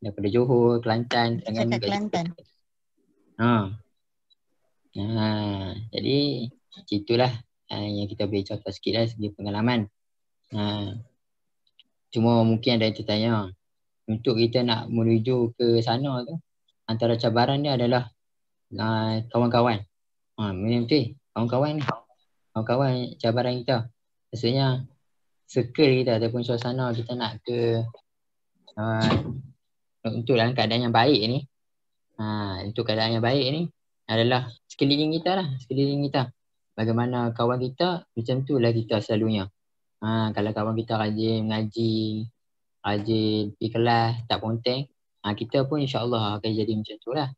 daripada Johor, Kelantan, Terengganu Cakap Kelantan. Jadi itulah yang kita boleh contoh sikit lah segi pengalaman. Cuma mungkin ada yang tertanya, untuk kita nak menuju ke sana tu, antara cabaran dia adalah kawan-kawan. Betul, kawan-kawan ni. Kawan-kawan cabaran kita. Maksudnya circle kita ataupun suasana kita nak ke untuk dalam keadaan yang baik ni. Untuk keadaan yang baik ni adalah sekeliling kita lah, sekeliling kita. Bagaimana kawan kita, macam tu lah kita selalunya. Kalau kawan kita rajin mengaji, rajin pergi kelas, tak ponteng, kita pun insya-Allah akan jadi macam tu lah.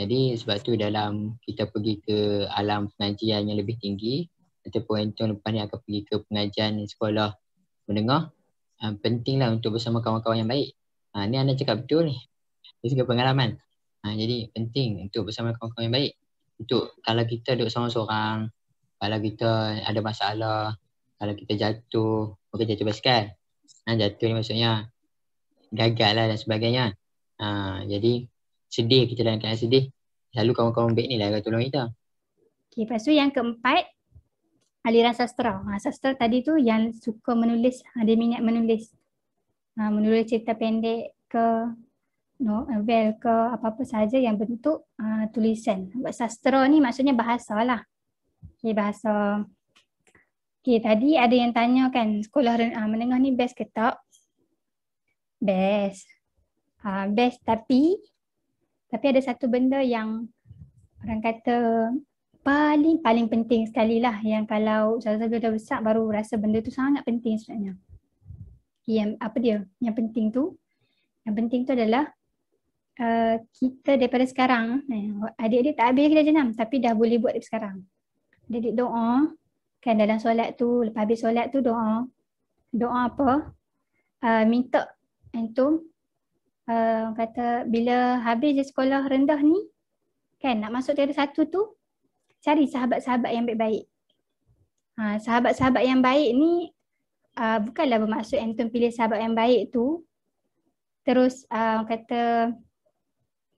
Jadi sebab tu dalam kita pergi ke alam pengajian yang lebih tinggi ataupun tahun lepas ni akan pergi ke pengajian sekolah menengah, pentinglah untuk bersama kawan-kawan yang baik. Ni anda cakap betul ni. Dari segi pengalaman. Jadi penting untuk bersama kawan-kawan yang baik. Untuk kalau kita duduk seorang-seorang, kalau kita ada masalah, kalau kita jatuh, bukan jatuh basikal. Jatuh ni maksudnya gagal lah dan sebagainya. Jadi sedih, kita dalam keadaan sedih, selalu kawan-kawan baik ni lah akan tolong kita. Okay, lepas tu yang keempat, aliran sastra. Sastra tadi tu yang suka menulis, ada minat menulis. Menulis cerita pendek ke novel ke apa-apa sahaja yang bentuk tulisan. Buat sastra ni maksudnya bahasa lah. Okay, bahasa. Okay, tadi ada yang tanya kan, sekolah menengah ni best ke tak? Best. Best tapi ada satu benda yang orang kata paling penting sekali lah, yang kalau saudara-saudara dah besar baru rasa benda tu sangat penting sebenarnya. Yang apa dia? Yang penting tu adalah kita daripada sekarang, adik-adik tak habis lagi dah jenam tapi dah boleh buat dari sekarang. Adik-adik doa kan dalam solat tu, lepas habis solat tu doa apa? Minta antum kata bila habis je sekolah rendah ni kan, nak masuk tingkatan 1 tu, cari sahabat-sahabat yang baik-baik. Sahabat-sahabat yang baik ni bukanlah bermaksud antum pilih sahabat yang baik tu terus kata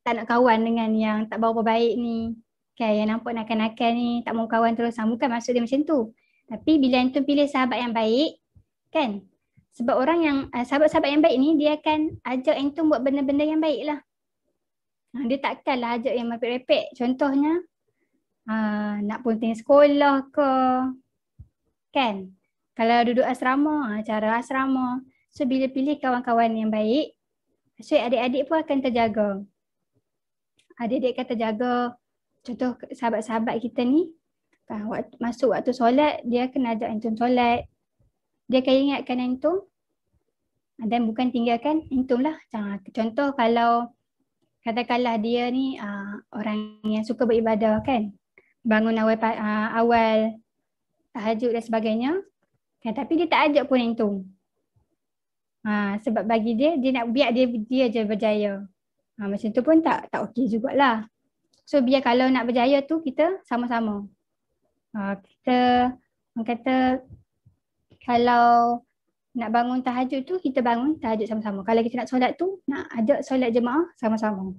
tak nak kawan dengan yang tak berapa baik ni kan, yang nampak nakal-nakal ni, tak mau kawan terus. Bukan maksud dia macam tu. Tapi bila antum pilih sahabat yang baik kan, sebab orang yang sahabat-sahabat yang baik ni dia akan ajak antum buat benda-benda yang baik lah. Dia takkanlah ajak yang merepek-repek. Contohnya nak ponteng sekolah ke kan, kalau duduk asrama, cara asrama. So bila pilih kawan-kawan yang baik, so adik-adik pun akan terjaga. Adik-adik akan terjaga. Contoh sahabat-sahabat kita ni, masuk waktu solat, dia akan ajak antum solat. Dia akan ingatkan antum dan bukan tinggalkan antum lah. Contoh kalau katakanlah dia ni orang yang suka beribadah kan, bangun awal tahajud dan sebagainya kan, tapi dia tak ajak pun antum. Sebab bagi dia nak biar dia je berjaya. Macam tu pun tak okey jugalah. So biar kalau nak berjaya tu kita sama-sama. Kita orang kata kalau nak bangun tahajud tu kita bangun tahajud sama-sama. Kalau kita nak solat tu nak ajak solat jemaah sama-sama.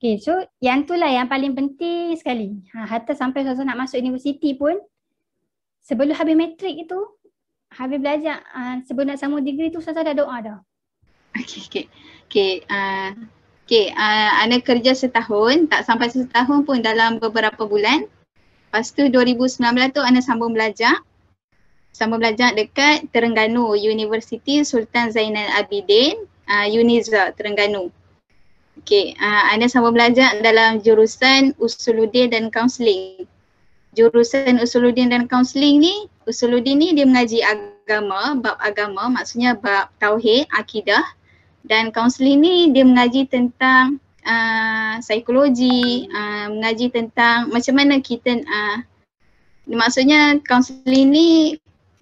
Okay, so yang tu lah yang paling penting sekali. Hatta sampai Ustazah nak masuk universiti pun, sebelum habis matrik itu, habis belajar, sebelum nak sambung degree tu Ustazah dah doa dah. Ana kerja setahun, tak sampai setahun pun, dalam beberapa bulan. Lepas tu 2019 tu Ana sambung belajar dekat Terengganu University Sultan Zainal Abidin, Uniza Terengganu. Ana sambung belajar dalam jurusan Usuluddin dan Kaunseling. Jurusan Usuluddin dan Kaunseling ni, Usuluddin ni dia mengaji agama, bab agama, maksudnya bab tauhid, akidah. Dan kaunseling ni dia mengaji tentang psikologi, mengaji tentang macam mana kita, maksudnya kaunseling ni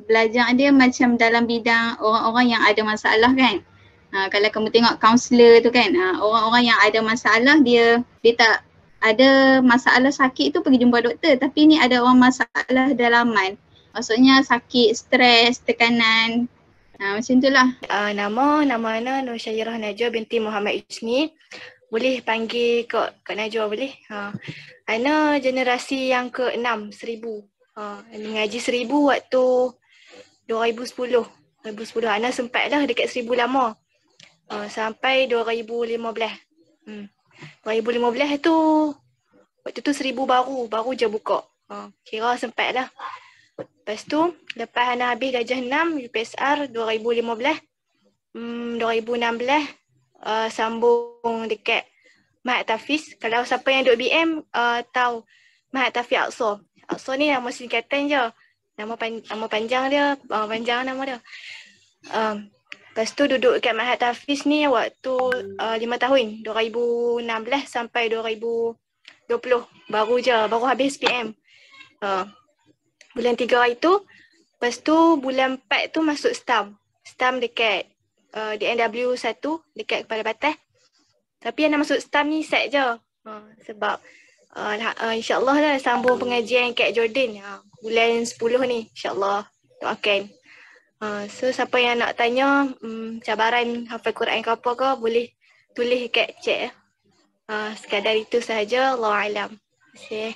belajar dia macam dalam bidang orang-orang yang ada masalah kan. Kalau kamu tengok kaunselor tu kan, orang-orang yang ada masalah, dia tak ada masalah sakit tu pergi jumpa doktor, tapi ni ada orang masalah dalaman. Maksudnya sakit, stres, tekanan, Macam itulah. Nama Ana Nur Syairah Najwa binti Muhammad Isni. Boleh panggil Kak Najwa boleh. Ana generasi yang ke-6, 1000. Mengaji 1000 waktu 2010. Ana sempat lah dekat 1000 lama. Sampai 2015. 2015 tu waktu tu 1000 baru je buka. Kira sempat lah. Lepas tu lepas Ana habis darjah 6 UPSR 2015. 2016 sambung dekat Mahat Tafiz. Kalau siapa yang duduk BM tahu Mahat Tafiz Aqsa. Aqsa ni nama singkatan je. Nama panjang dia, panjang nama dia. Lepas tu duduk kat Mahat Tafiz ni waktu 5 tahun, 2016 sampai 2020. Baru habis PM. Bulan 3 hari tu. Lepas tu bulan 4 tu masuk STAM. STAM dekat DNW 1 dekat Kepala Batas. Tapi Ana masuk STAM ni set je. Sebab insyaAllah lah sambung pengajian kat Jordan. Bulan 10 ni insyaAllah. Doakan. So siapa yang nak tanya cabaran hafal Quran ke apa ke boleh tulis kat chat. Sekadar itu sahaja. Allahu'alam. Terima kasih.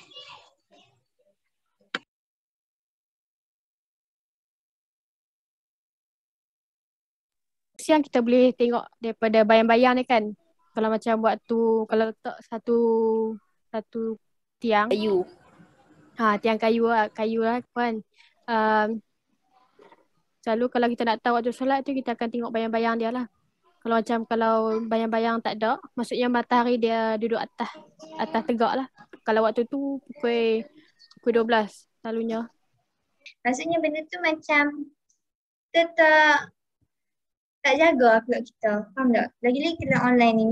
Yang kita boleh tengok daripada bayang-bayang ni kan. Kalau macam kalau letak satu tiang Kayu. Tiang kayu lah kan. Selalu kalau kita nak tahu waktu solat tu kita akan tengok bayang-bayang dia lah. Kalau bayang-bayang tak ada, maksudnya matahari dia duduk atas tegak lah. Kalau waktu tu pukul 12 selalunya. Maksudnya benda tu macam kita tak jaga akhlak kita. Faham tak? Lagi-lagi kita online ni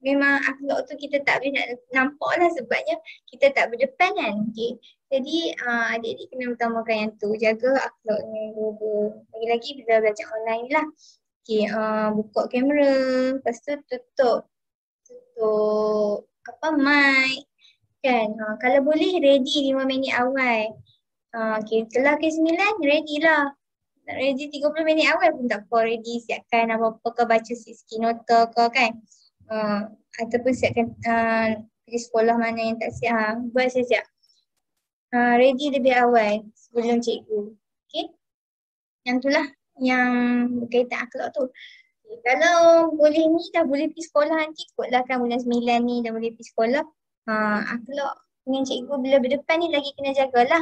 memang akhlak tu kita tak boleh nak nampak lah sebabnya kita tak berdepan kan. Okay. Jadi adik-adik kena utamakan yang tu. Jaga akhlak ni. Lagi-lagi bila belajar online ni lah. Okay, buka kamera. Lepas tu tutup mic. Kan. Kalau boleh ready 5 minit awal. Okay, kelar ke 9 ready lah. Nak ready 30 minit awal pun tak apa. Ready siapkan apa-apa ke, baca sikit nota ke kan. Ataupun siapkan pergi sekolah mana yang tak siap. Buat siap. Ready lebih awal sebelum cikgu. Okay. Yang itulah yang berkaitan akhlak tu. Okay. Kalau boleh ni dah boleh pergi sekolah nanti ikutlah kan bulan 9 ni dah boleh pergi sekolah. Akhlak dengan cikgu bila berdepan ni lagi kena jagalah.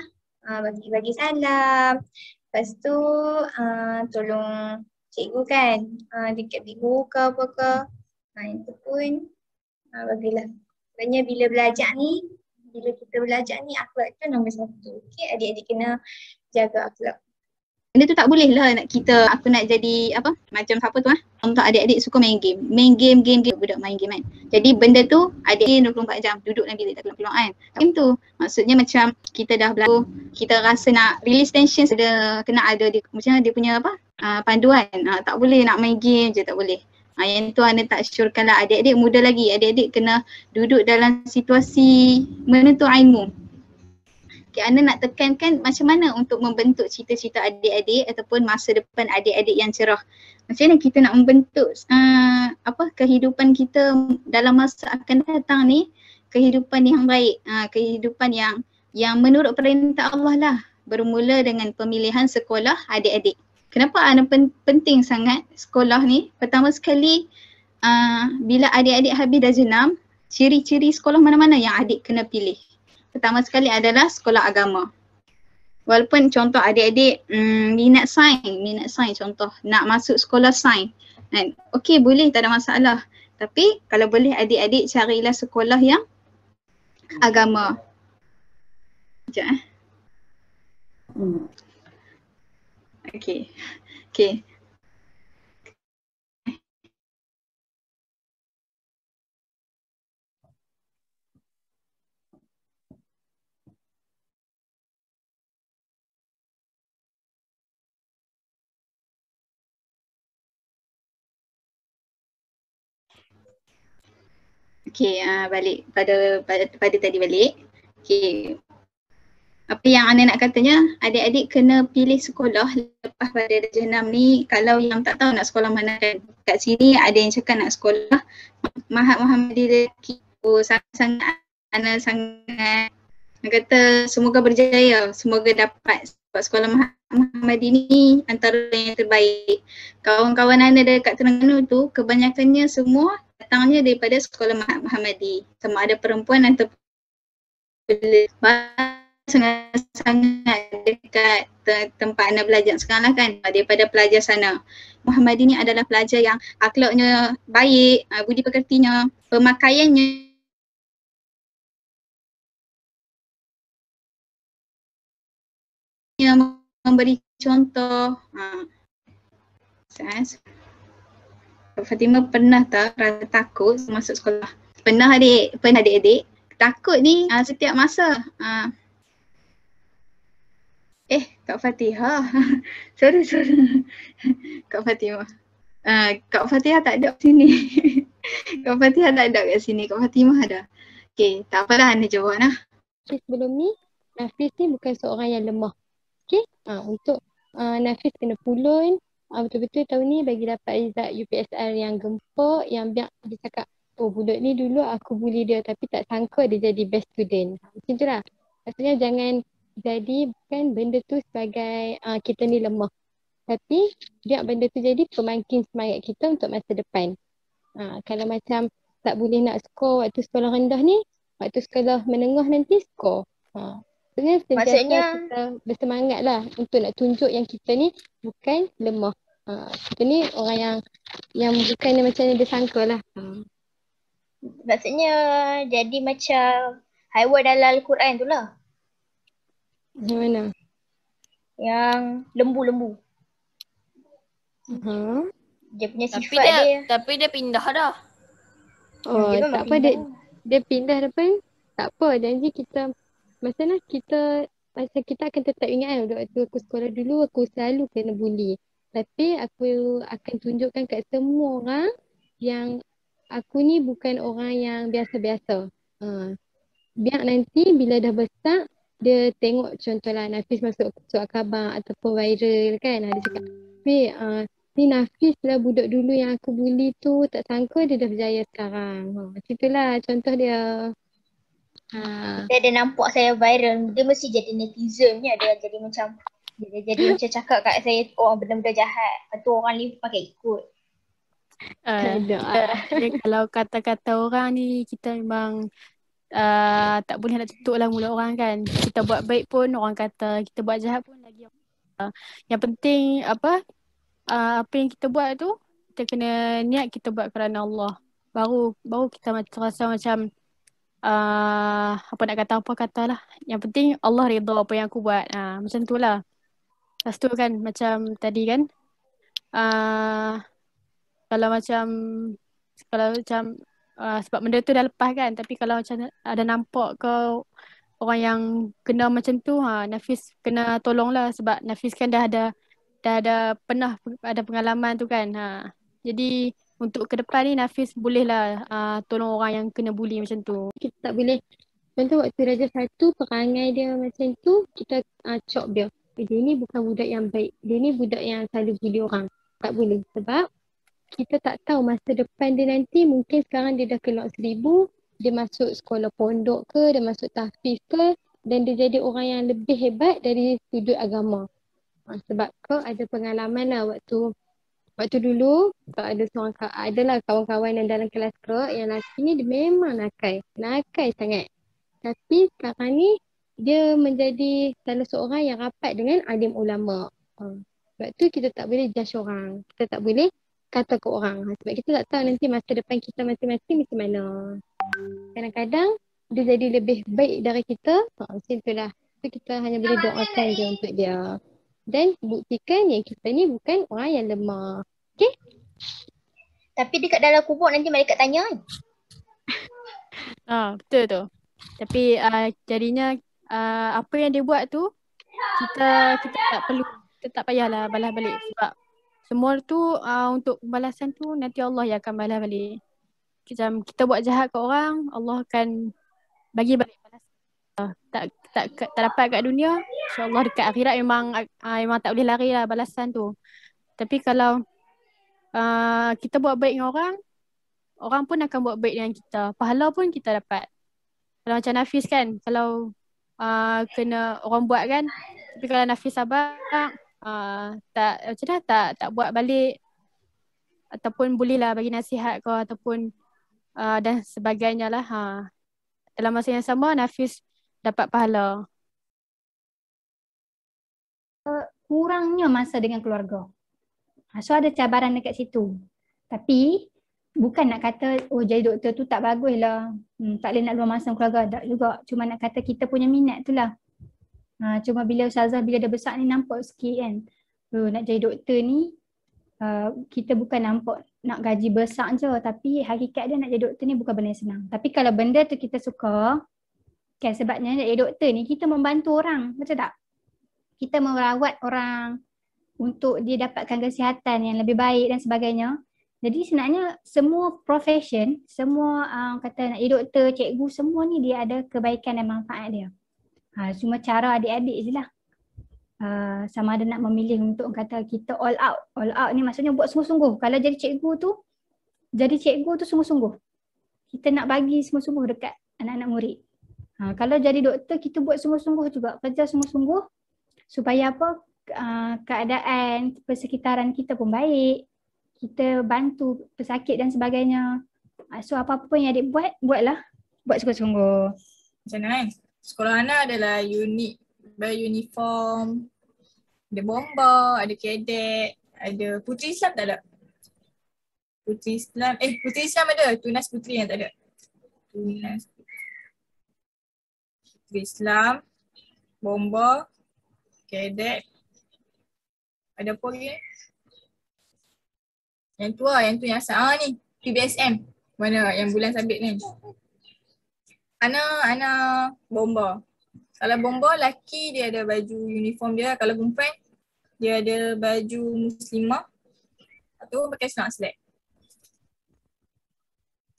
Bagi salam. Lepas tu tolong cikgu kan dekat bigu ke apa ke. Itu pun bagilah. Sebenarnya bila kita belajar ni akhlak tu nombor 1. Okay, adik-adik kena jaga akhlak. Benda tu tak boleh lah aku nak jadi apa macam siapa tu untuk adik-adik suka main game budak main game kan. Jadi benda tu adik 24 jam duduk dalam bilik tak keluar kan. Game tu maksudnya macam kita dah belajar, kita rasa nak release tension kena ada macam dia punya panduan. Tak boleh nak main game je, tak boleh. Yang tu Ana tak syorkan lah adik-adik muda lagi. Adik-adik kena duduk dalam situasi menuntut ilmu. Okay, Ana nak tekankan macam mana untuk membentuk cita-cita adik-adik ataupun masa depan adik-adik yang cerah. Macam mana kita nak membentuk kehidupan kita dalam masa akan datang ni, kehidupan yang baik, kehidupan yang menurut perintah Allah lah. Bermula dengan pemilihan sekolah adik-adik. Kenapa Ana penting sangat sekolah ni? Pertama sekali, bila adik-adik habis darjah 6, ciri-ciri sekolah mana-mana yang adik kena pilih. Pertama sekali adalah sekolah agama. Walaupun contoh adik-adik minat sains contoh, nak masuk sekolah sains. Okey, boleh, tak ada masalah. Tapi kalau boleh adik-adik carilah sekolah yang agama. Sekejap Okey. Okey, balik pada tadi balik. Okey. Apa yang Ana nak katanya, adik-adik kena pilih sekolah lepas pada darjah 6 ni. Kalau yang tak tahu nak sekolah mana kan, kat sini ada yang cakap nak sekolah Mahat Muhammadiyah Lelaki. Oh, sangat-sangat Ana sangat kata semoga berjaya, semoga dapat, sebab sekolah Mahat Muhammadiyah ni antara yang terbaik. Kawan-kawan Ana dekat Terengganu tu kebanyakannya semua datangnya daripada sekolah Mahat Muhammadiyah, sama ada perempuan atau sangat-sangat dekat tempat Ana belajar sekarang lah kan, daripada pelajar sana. Muhammadiyah ni adalah pelajar yang akhlaknya baik, budi pekertinya, pemakaiannya memberi contoh. Kak Fatimah pernah tak rasa takut masuk sekolah? Pernah adik-adik? Takut ni setiap masa. Kak Fatihah. sorry. Kak Fatimah. Kak Fatihah tak ada kat sini. Kak Fatihah tak ada kat sini. Kak Fatimah ada. Okay, tak apalah Ana jawab lah. Okay, sebelum ni Nafis ni bukan seorang yang lemah. Okay, untuk Nafis kena pulun. Betul-betul tahun ni bagi dapat result UPSR yang gempok, yang biar dia cakap, oh budak ni dulu aku bully dia tapi tak sangka dia jadi best student. Macam tu lah. Maksudnya jangan jadikan benda tu sebagai kita ni lemah. Tapi biar benda tu jadi pemangkin semangat kita untuk masa depan. Kalau macam tak boleh nak skor waktu sekolah rendah ni, waktu sekolah menengah nanti skor. Sebenarnya sentiasa kita bersemangat lah untuk nak tunjuk yang kita ni bukan lemah. Kita ni orang yang bukan macam yang dia sangka lah. Maksudnya jadi macam haiwan dalam Al-Quran tu lah. Yang mana? Yang lembu-lembu. Dia punya sifat dia. Tapi dia pindah dah. Oh, tak apa dia pindah depan. Tak apa, janji kita masalah kita macam kita akan tetap ingat kan, waktu aku sekolah dulu aku selalu kena bully. Tapi aku akan tunjukkan kat semua orang yang aku ni bukan orang yang biasa-biasa. Biar nanti bila dah besar dia tengok contohlah Nafis masuk surat khabar ataupun viral kan, dia cakap, ni Nafis lah budak dulu yang aku bully tu, tak sangka dia dah berjaya sekarang. Macam itulah contoh dia. Dia ada nampak saya viral, dia mesti jadi netizen ni, dia jadi macam cakap kat saya benda-benda jahat. Lepas tu orang ni pakai ikut. Kalau kata-kata orang ni kita memang tak boleh nak tutup lah mulut orang kan. Kita buat baik pun orang kata, kita buat jahat pun lagi. Yang penting apa yang kita buat tu, kita kena niat kita buat kerana Allah. Baru kita rasa macam apa nak kata lah. Yang penting Allah redha apa yang aku buat. Macam tu lah. Lepas tu kan macam tadi kan kalau macam sebab benda tu dah lepas kan, tapi kalau macam ada nampak ke orang yang kena macam tu, Nafis kena tolong lah, sebab Nafis kan dah ada pernah ada pengalaman tu kan. Jadi untuk ke depan ni Nafis bolehlah tolong orang yang kena bully macam tu. Kita tak boleh, contoh waktu darjah 1 perangai dia macam tu, kita cop dia. Dia ni bukan budak yang baik, dia ni budak yang selalu bully orang. Tak boleh, sebab kita tak tahu masa depan dia nanti, mungkin sekarang dia dah keluar 1000, dia masuk sekolah pondok ke, dia masuk tahfiz ke, dan dia jadi orang yang lebih hebat dari sudut agama. Sebab kau ada pengalaman lah waktu dulu, adalah kawan-kawan yang dalam kelas kau yang lelaki ni dia memang nakal sangat. Tapi sekarang ni dia menjadi salah seorang yang rapat dengan alim ulama. Sebab tu kita tak boleh judge orang, kita tak boleh kata ke orang, sebab kita tak tahu nanti masa depan kita masing-masing macam mana. Kadang-kadang dia jadi lebih baik dari kita, macam tu lah. So kita hanya boleh doakan je untuk dia. Dan buktikan yang kita ni bukan orang yang lemah. Okay? Tapi dekat dalam kubur nanti malaikat tanya kan? Betul tu. Tapi jadinya apa yang dia buat tu, kita tak perlu, kita tak payahlah balas balik, sebab semua tu untuk pembalasan tu nanti Allah yang akan balas balik. Macam kita buat jahat ke orang, Allah akan bagi balik balas. tak dapat kat dunia, insya-Allah dekat akhirat memang tak boleh lari lah balasan tu. Tapi kalau kita buat baik dengan orang, orang pun akan buat baik dengan kita. Pahala pun kita dapat. Kalau macam Nafis kan, kalau kena orang buat kan, tapi kalau Nafis sabar, tak buat balik, ataupun bolehlah bagi nasihat kau ataupun dan sebagainya lah. Dalam masa yang sama Nafis dapat pahala. Kurangnya masa dengan keluarga. So ada cabaran dekat situ. Tapi bukan nak kata jadi doktor tu tak bagus lah. Tak boleh nak luar masa dengan keluarga. Tak juga. Cuma nak kata kita punya minat tu lah. Cuma bila Ustazah bila dah besar ni nampak sikit kan. Nak jadi doktor ni kita bukan nampak nak gaji besar je. Tapi hakikat dia nak jadi doktor ni bukan benda yang senang. Tapi kalau benda tu kita suka, kan sebabnya nak jadi doktor ni kita membantu orang. Betul tak? Kita merawat orang untuk dia dapatkan kesihatan yang lebih baik dan sebagainya. Jadi sebenarnya semua profession, semua kata nak jadi doktor, cikgu, semua ni dia ada kebaikan dan manfaat dia. Cuma cara adik-adik je lah. Sama ada nak memilih untuk kata kita all out. All out ni maksudnya buat sungguh-sungguh. Kalau jadi cikgu tu sungguh-sungguh. Kita nak bagi sungguh-sungguh dekat anak-anak murid. Kalau jadi doktor kita buat sungguh-sungguh juga. Kerja sungguh-sungguh supaya apa? Keadaan persekitaran kita pun baik. Kita bantu pesakit dan sebagainya. So apa-apa pun yang adik buat, buatlah. Buat sungguh-sungguh. Macam mana kan? Sekolah Hana adalah unik. Beruniform. Ada bomba, ada kadet, ada Puteri Islam tak ada? Puteri Islam ada. Tunas Puteri yang tak ada. Tunas Puteri Islam, bomba, kadet. Ada apa lagi? Yang tu yang asal ni. PBSM. Mana yang bulan sabit ni. Ana bomba. Kalau bomba lelaki dia ada baju uniform dia. Kalau perempuan dia ada baju muslimah atau pakai selang selek.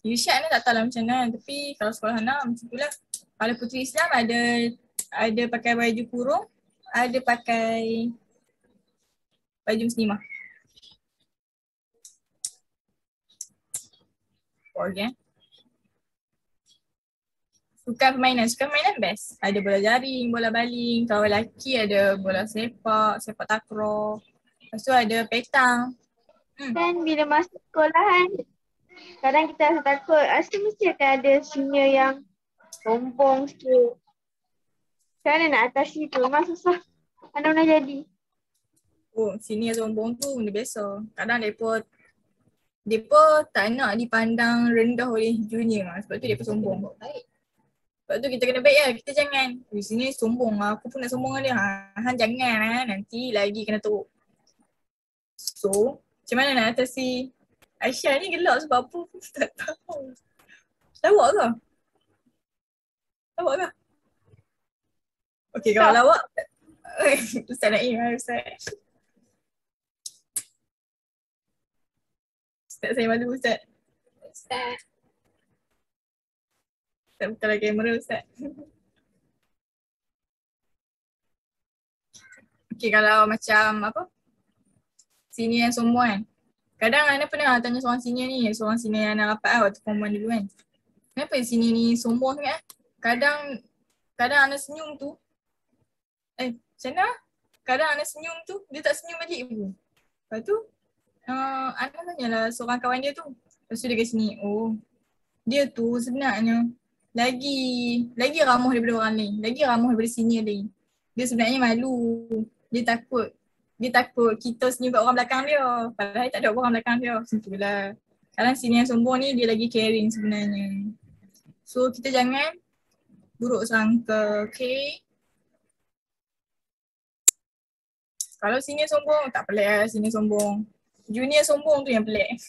Yusyad ni tak tahu lah macam mana. Tapi kalau sekolah Hana macam tu lah. Kalau Puteri Islam ada pakai baju kurung. Ada pakai baju muslimah. Okay. Sukan permainan best. Ada bola jaring, bola baling. Kalau lelaki ada bola sepak takraw. Lepas tu ada petang. Kan bila masuk sekolahan, kadang kita rasa takut. Rasa mesti akan ada senior yang sombong sikit. Macam mana nak atasi tu? Memang susah. Mana-mana jadi. Oh, senior sombong tu benda biasa. Kadang mereka tak nak dipandang rendah oleh junior. Sebab tu mereka sombong. Sebab tu kita kena baik lah. Kita jangan. Sini sombong lah. Aku pun nak sombong dengan dia. Han jangan lah. Nanti lagi kena teruk. So, macam mana nak atasi? Aisyah ni gelak sebab apa? Aku tak tahu. Lawak ke? Lawak ke? Okay, kalau lawak. Ustaz Naim lah Ustaz. Ustaz saya malu Ustaz. Ustaz. Ustaz bukanlah kamera Ustaz. Okay, kalau macam apa? Senior yang sombong kan. Kadang Ana pernah tanya seorang senior ni, seorang senior yang Ana rapat lah waktu form 1 dulu kan. Kenapa senior ni sombong sangat? Kadang Ana senyum tu. Macam mana? Kadang Ana senyum tu, dia tak senyum balik pun. Lepas tu, Ana tanyalah seorang kawan dia tu. Lepas tu dia kat sini, oh dia tu sebenarnya lagi ramah daripada orang lain. Lagi ramah daripada senior lain. Dia sebenarnya malu. Dia takut kita senyum kat orang belakang dia. Padahal tak ada orang belakang dia. Macam tu lah. Kadang senior sombong ni dia lagi caring sebenarnya. So kita jangan buruk sangka, okay? Kalau senior sombong, tak pelik lah senior sombong. Junior sombong tu yang pelik.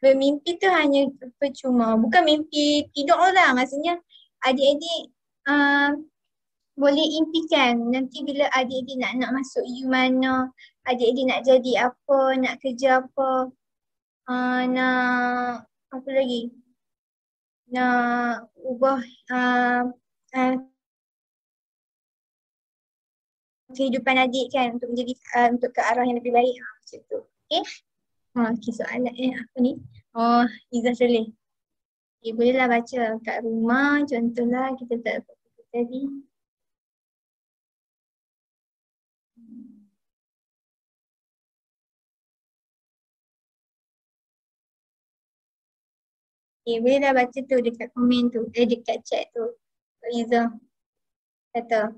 Bermimpi tu hanya percuma. Bukan mimpi tidur lah. Maksudnya adik-adik boleh impikan nanti bila adik-adik nak masuk U mana, adik-adik nak jadi apa, nak kerja apa, nak apa lagi, nak ubah kehidupan adik kan untuk menjadi untuk ke arah yang lebih baik. Macam tu. Okay. Okay, soalan apa ni? Oh, Izzah Soleh. Okay, bolehlah baca kat rumah. Contohlah kita tak tadi. Okay, bolehlah baca tu dekat komen tu. Dekat chat tu. Izzah kata.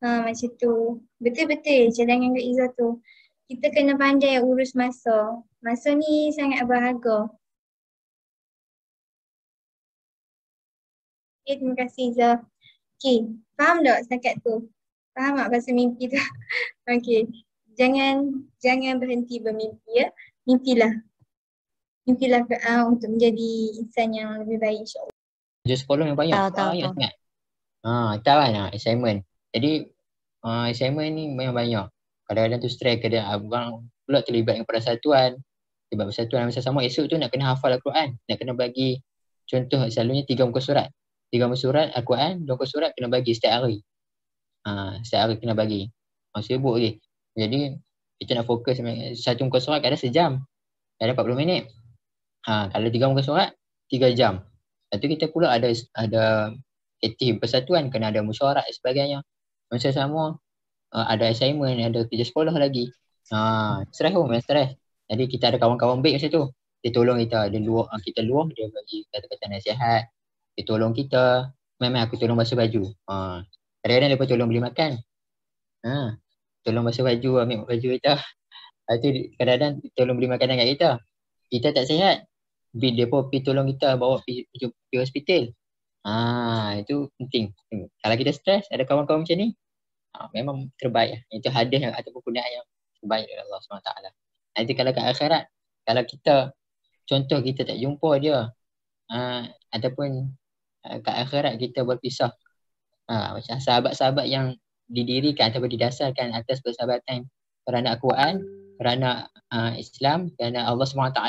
Macam tu. Betul-betul cadangan Kak Izzah tu. Kita kena pandai urus masa. Masa ni sangat berharga. Okay, terima kasih Izzah. Okay, faham tak setakat tu? Faham tak pasal mimpi tu? Okay, jangan berhenti bermimpi ya. Mimpilah. Mimpilah untuk menjadi insan yang lebih baik insyaAllah. Kerja sekolah yang banyak. Banyak sangat. Tahu kan assignment. Jadi assignment ni memang banyak. Kadang-kadang tu stress, abang pula terlibat dengan persatuan. Terlibat persatuan masa sama esok tu nak kena hafal Al-Quran. Nak kena bagi contoh selalunya 3 muka surat. 3 muka surat Al-Quran, 2 muka surat kena bagi setiap hari. Setiap hari kena bagi. Sibuk lagi. Jadi kita nak fokus satu muka surat kadang sejam. Kadang 40 minit. Kalau 3 muka surat 3 jam. Lepas tu kita pula ada aktif persatuan, kena ada mesyuarat dan sebagainya. Masa sama ada assignment, ada kerja sekolah lagi. Stres pun, memang stres. Jadi kita ada kawan-kawan baik masa tu. Dia tolong kita, kita luar, dia bagi kata-kata nasihat. Dia tolong kita. Memang aku tolong basuh baju. Kadang-kadang dia pun tolong beli makan. Tolong basuh baju, ambil baju kita. Lepas tu kadang-kadang tolong beli makanan kat kita. Kita tak sihat. Dia pun pergi tolong kita bawa pergi hospital. Itu penting. Kalau kita stres, ada kawan-kawan macam ni, memang terbaik. Itu hadiah ataupun kegunaan yang terbaik dari Allah SWT. Nanti kalau kat akhirat, kalau kita, contoh kita tak jumpa dia, ataupun kat akhirat kita berpisah, macam sahabat-sahabat yang didirikan ataupun didasarkan atas persahabatan kerana Al-Quran, kerana Islam, kerana Allah SWT,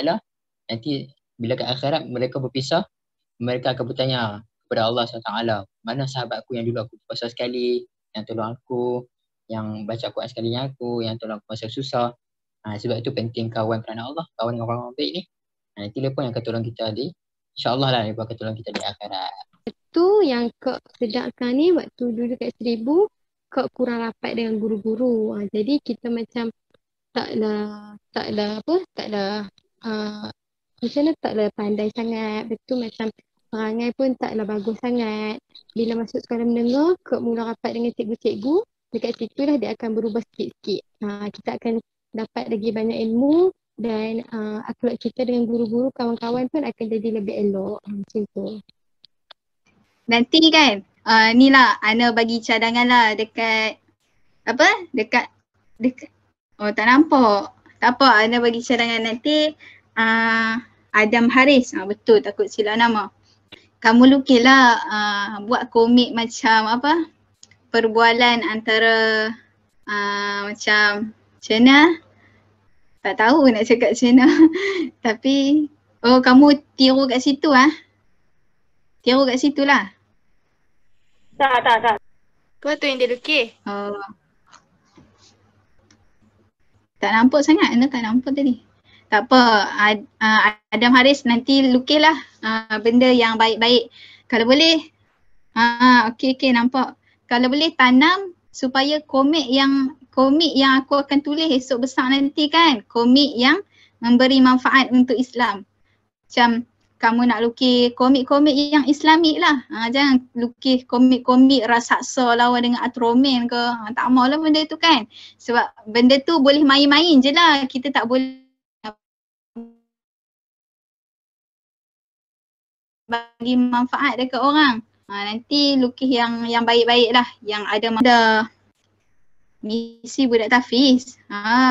nanti bila kat akhirat mereka berpisah, mereka akan bertanya kepada Allah SWT, mana sahabatku yang dulu aku puasa sekali, yang tolong aku, yang baca Quran sekali dengan aku, yang tolong aku masa susah. Sebab itu penting kawan kerana Allah, kawan dengan orang baik ni. Nanti mereka yang akan tolong kita InsyaAllah lah mereka akan tolong kita di akhirat. Itu yang Kak sedapkan ni waktu dulu kat 1000, Kak kurang rapat dengan guru-guru. Jadi kita macam taklah macam mana taklah pandai sangat. Betul macam perangai pun taklah bagus sangat. Bila masuk sekolah menengah, Kak mula rapat dengan cikgu-cikgu. Dekat situ lah dia akan berubah sikit-sikit. Kita akan dapat lagi banyak ilmu dan akhlak kita dengan guru-guru, kawan-kawan pun akan jadi lebih elok. Macam tu. Nanti kan, ni lah Ana bagi cadangan lah dekat oh tak nampak. Tak apa, Ana bagi cadangan nanti Adam Haris. Betul, takut silap nama. Kamu lukislah buat komik macam perbualan antara macam mana? Tak tahu nak cakap macam mana. Tapi kamu tiru kat situ Tiru kat situ lah. Tak. Kau tu yang dia lukis. Tak nampak sangat. Ana tak nampak tadi. Tak apa. Adam Haris nanti lukislah benda yang baik-baik. Kalau boleh. Okey nampak. Kalau boleh tanam supaya komik yang aku akan tulis esok besar nanti kan. Komik yang memberi manfaat untuk Islam. Macam kamu nak lukis komik-komik yang Islamik lah. Jangan lukis komik-komik raksasa lawan dengan Ultraman ke. Tak maulah benda tu kan. Sebab benda tu boleh main-main je lah. Kita tak boleh bagi manfaat dekat orang. Nanti lukis yang baik-baik lah. Yang ada misi budak tahfiz.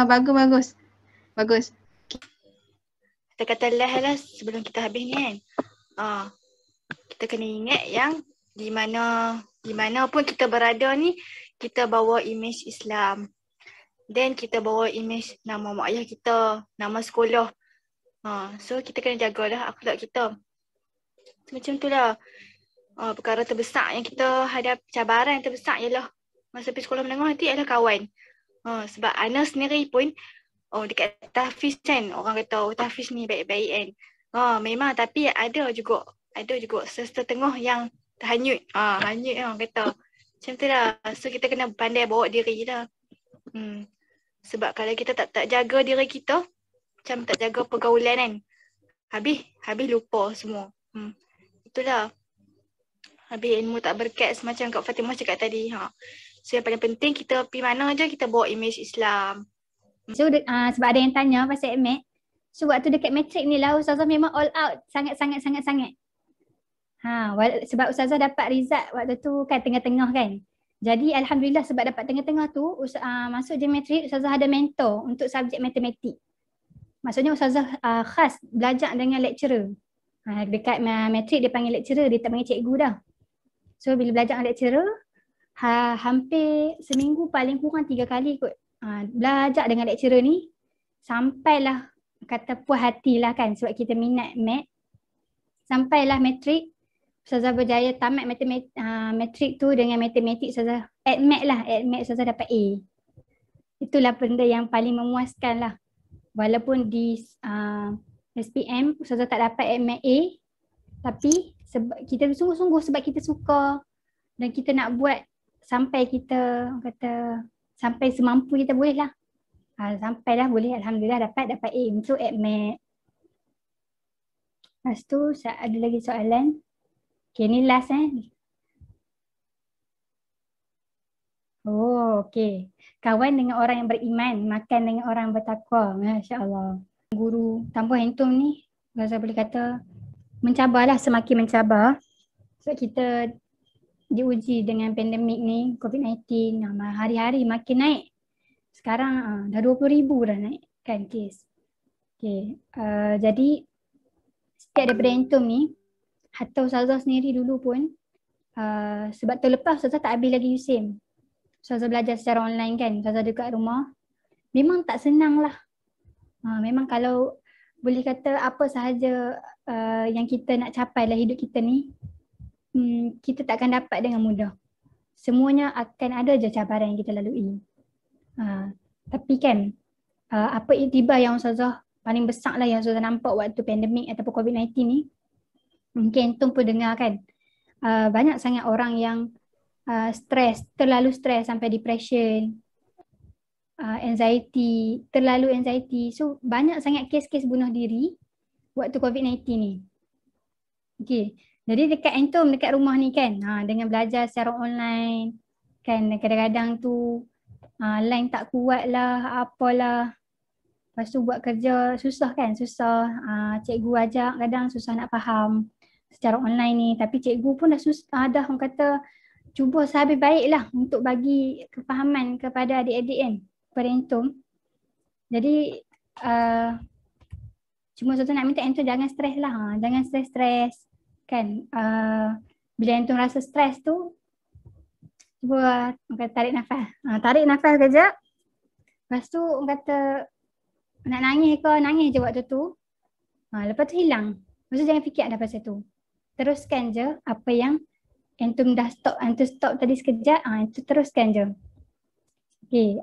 Bagus. Kita kata lah sebelum kita habis ni kan. Kita kena ingat yang di mana pun kita berada ni, kita bawa imej Islam. Dan kita bawa imej nama mak ayah kita, nama sekolah. So kita kena jagalah akhlak kita. Macam tu lah. Perkara terbesar yang kita hadap, cabaran terbesar ialah masa pergi sekolah menengah nanti adalah kawan. Sebab Ana sendiri pun dekat Tahfiz kan, orang kata Tahfiz ni baik-baik kan. Memang, tapi ada juga setengah yang terhanyut. Hanyut orang kata. Macam tu lah. So kita kena pandai bawa diri lah. Sebab kalau kita tak jaga diri kita, macam tak jaga pergaulan kan, habis lupa semua. Itulah. Habis ilmu tak berkat semacam Kak Fatimah cakap tadi. So yang paling penting kita pergi mana je kita bawa imej Islam. So sebab ada yang tanya pasal AdMed. So waktu dekat matrik ni lah Ustazah memang all out sangat-sangat. Sebab Ustazah dapat result waktu tu kan tengah-tengah kan. Jadi Alhamdulillah sebab dapat tengah-tengah tu masuk je matrik, Ustazah ada mentor untuk subjek matematik. Maksudnya Ustazah khas belajar dengan lecturer. Dekat matrik dia panggil lecturer, dia tak panggil cikgu dah. So bila belajar dengan lecturer, hampir seminggu paling kurang 3 kali kot. Belajar dengan lecturer ni sampailah kata puas hatilah kan sebab kita minat mat. Sampailah matrik, Ustazah berjaya tamat matrik tu dengan matematik Ustazah AdMed Ustazah dapat A. Itulah benda yang paling memuaskan lah. Walaupun di SPM Ustazah tak dapat AdMed A, tapi sebab kita sungguh-sungguh sebab kita suka dan kita nak buat sampai kita kata sampai semampu kita boleh lah. Sampailah boleh, Alhamdulillah dapat A untuk AdMed. Lepas tu ada lagi soalan. Okay, ni last okay. Kawan dengan orang yang beriman, makan dengan orang bertakwa. Masya Allah. Guru tanpa hentum ni, saya boleh kata mencabarlah, semakin mencabar. Sebab kita diuji dengan pandemik ni, COVID-19, hari-hari makin naik. Sekarang dah 20,000 dah naik kan kes. Okay. Jadi setiap daripada hentum ni, hatta Ustazah sendiri dulu pun, sebab tahun lepas Ustazah tak habis lagi USIM. Ustazah belajar secara online kan, Ustazah dekat rumah. Memang tak senang lah. Memang kalau boleh kata apa sahaja yang kita nak capai dalam hidup kita ni, kita tak akan dapat dengan mudah. Semuanya akan ada je cabaran yang kita lalui. Tapi kan, apa iktibar yang Ustazah paling besar lah yang Ustazah nampak waktu pandemik ataupun COVID-19 ni, mungkin Antum pun dengar kan, banyak sangat orang yang terlalu stres sampai depression, anxiety, terlalu anxiety. So banyak sangat kes-kes bunuh diri waktu COVID-19 ni. Okay. Jadi dekat Antum, dekat rumah ni kan, dengan belajar secara online, kan kadang-kadang tu line tak kuat lah, apalah. Lepas tu buat kerja susah kan, susah. Cikgu ajak kadang susah nak faham secara online ni. Tapi cikgu pun dah dah orang kata cuba sehabis baik lah untuk bagi kefahaman kepada adik-adik kan, kepada Antum. Jadi cuma Ustazah nak minta Antum jangan stres lah, jangan stres-stres kan. Bila Antum rasa stres tu, cuba tarik nafas. Tarik nafas kejap. Lepas tu orang kata nak nangis ke, nangis je waktu tu. Lepas tu hilang. Lepas tu jangan fikir dah pasal tu. Teruskan je apa yang Antum dah stop tadi sekejap, itu teruskan je. Okay,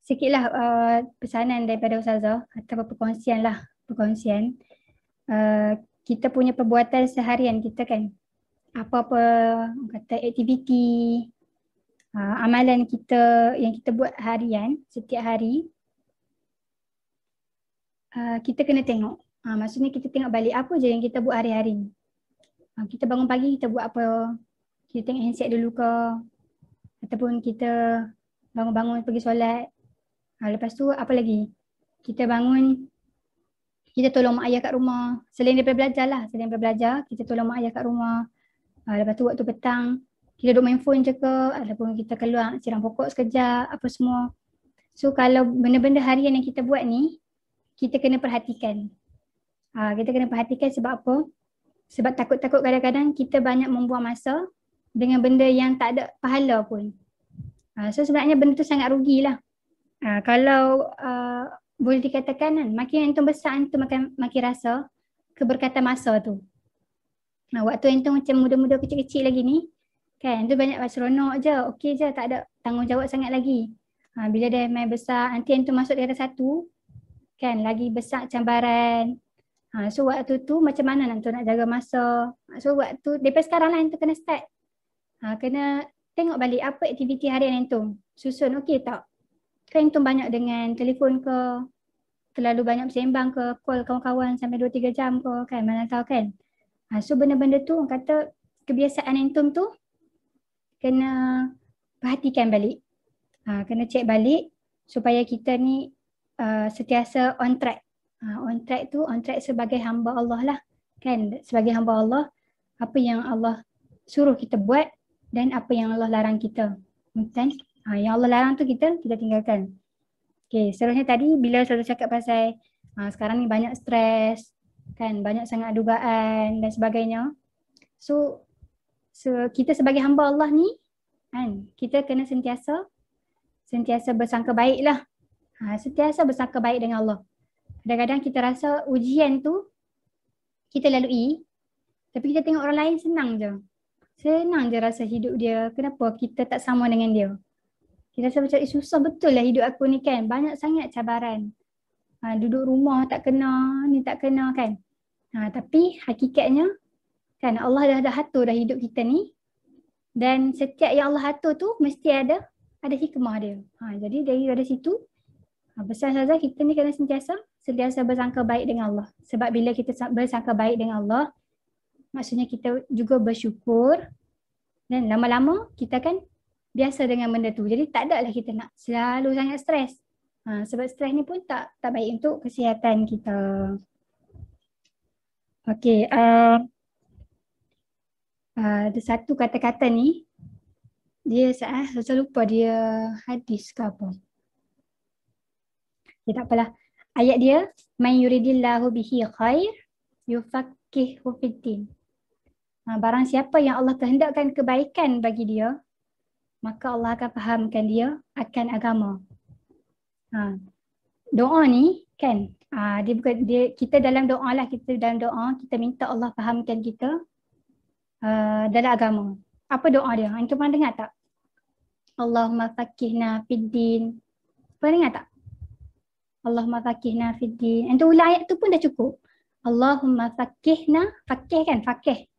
sikitlah pesanan daripada Ustazah atau perkongsian. Kita punya perbuatan seharian kita kan, apa-apa kata aktiviti, amalan kita yang kita buat harian, setiap hari, kita kena tengok. Maksudnya kita tengok balik apa je yang kita buat hari-hari. Kita bangun pagi kita buat apa, kita tengok handset dulu ke, ataupun kita bangun-bangun pergi solat. Lepas tu apa lagi, kita bangun, kita tolong mak ayah kat rumah. Selain daripada belajar, kita tolong mak ayah kat rumah. Lepas tu waktu petang, kita duduk main phone je ke, ataupun kita keluar siram pokok sekejap, apa semua. So kalau benda-benda harian yang kita buat ni, kita kena perhatikan. Kita kena perhatikan sebab apa? Sebab takut-takut kadang-kadang kita banyak membuang masa dengan benda yang tak ada pahala pun. So sebenarnya benda tu sangat rugilah. Kalau boleh dikatakan kan, makin Antum besar, Antum makin rasa keberkatan masa tu. Waktu Antum macam muda-muda kecil-kecil lagi ni, Kan, tu banyak seronok je, okey je, tak ada tanggungjawab sangat lagi. Bila dah main besar, nanti yang tu masuk darjah 1, kan, lagi besar cabaran. So waktu tu macam mana nak jaga masa. So waktu, daripada sekarang lah yang tu kena start. Kena tengok balik apa aktiviti harian yang tu. Susun okey tak? Kan yang tu banyak dengan telefon ke, terlalu banyak bersembang ke, call kawan-kawan sampai 2-3 jam ke, kan, mana tahu kan. So benda-benda tu orang kata kebiasaan yang tu kena perhatikan balik. Kena check balik supaya kita ni sentiasa on track. On track tu, on track sebagai hamba Allah lah. Kan, sebagai hamba Allah, apa yang Allah suruh kita buat dan apa yang Allah larang kita. Kan? Yang Allah larang tu kita tinggalkan. Okay, seterusnya tadi bila saya cakap pasal sekarang ni banyak stres, kan, banyak sangat dugaan dan sebagainya. So kita sebagai hamba Allah ni, kan, kita kena sentiasa bersangka baik lah. Sentiasa bersangka baik dengan Allah. Kadang-kadang kita rasa ujian tu kita lalui, tapi kita tengok orang lain senang je. Senang je rasa hidup dia. Kenapa kita tak sama dengan dia? Kita rasa macam susah betul lah hidup aku ni kan. Banyak sangat cabaran. Duduk rumah tak kena, ni tak kena kan. Tapi hakikatnya kan Allah dah atur dah hidup kita ni. Dan setiap yang Allah atur tu mesti ada hikmah dia. Jadi dari situ besar saja kita ni kena sentiasa bersangka baik dengan Allah. Sebab bila kita bersangka baik dengan Allah, maksudnya kita juga bersyukur dan lama-lama kita kan biasa dengan benda tu. Jadi tak ada lah kita nak selalu sangat stres. Sebab stres ni pun tak baik untuk kesihatan kita. Okey, ada satu kata-kata ni, dia saya lupa dia hadis ke apa. Okay, tak apalah. Ayat dia, man yuridillahu bihi khair yufaqihu fiddin. Barang siapa yang Allah kehendakkan kebaikan bagi dia, maka Allah akan fahamkan dia akan agama. Doa ni kan, kita dalam doa lah, kita minta Allah fahamkan kita dalam agama. Apa doa dia? Antum pernah dengar tak? Allahumma faqihna fiddin. Pernah dengar tak? Allahumma faqihna fiddin. Antum ulang ayat tu pun dah cukup. Allahumma faqihna, faqih kan, faqih.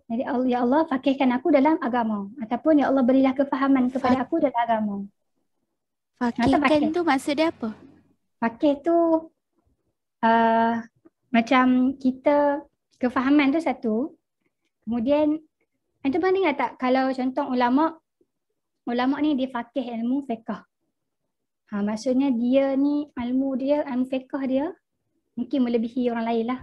Jadi ya Allah faqihkan aku dalam agama. Ataupun ya Allah berilah kefahaman kepada aku dalam agama. Faqihkan tu maksud dia apa? Faqih tu macam kita kefahaman tu satu. Kemudian antum pernah dengar tak kalau contoh ulama ni dia faqih ilmu fiqh. Maksudnya dia ni ilmu fiqh dia mungkin melebihi orang lain lah.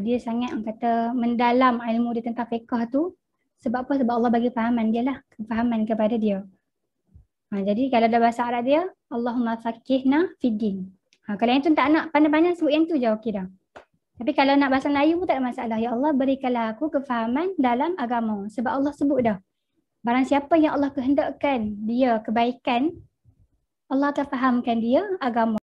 Dia sangat orang kata mendalam ilmu dia tentang fiqh tu. Sebab apa? Sebab Allah bagi fahaman dia lah, kefahaman kepada dia. Jadi kalau dalam bahasa Arab dia, Allahumma faqihna fiddin. Kalau yang tu tak nak pandai-pandai sebut yang tu je okey dah. Tapi kalau nak bahasa Melayu pun tak ada masalah. Ya Allah berikanlah aku kefahaman dalam agama. Sebab Allah sebut dah. Barang siapa yang Allah kehendakkan dia kebaikan, Allah akan fahamkan dia agama.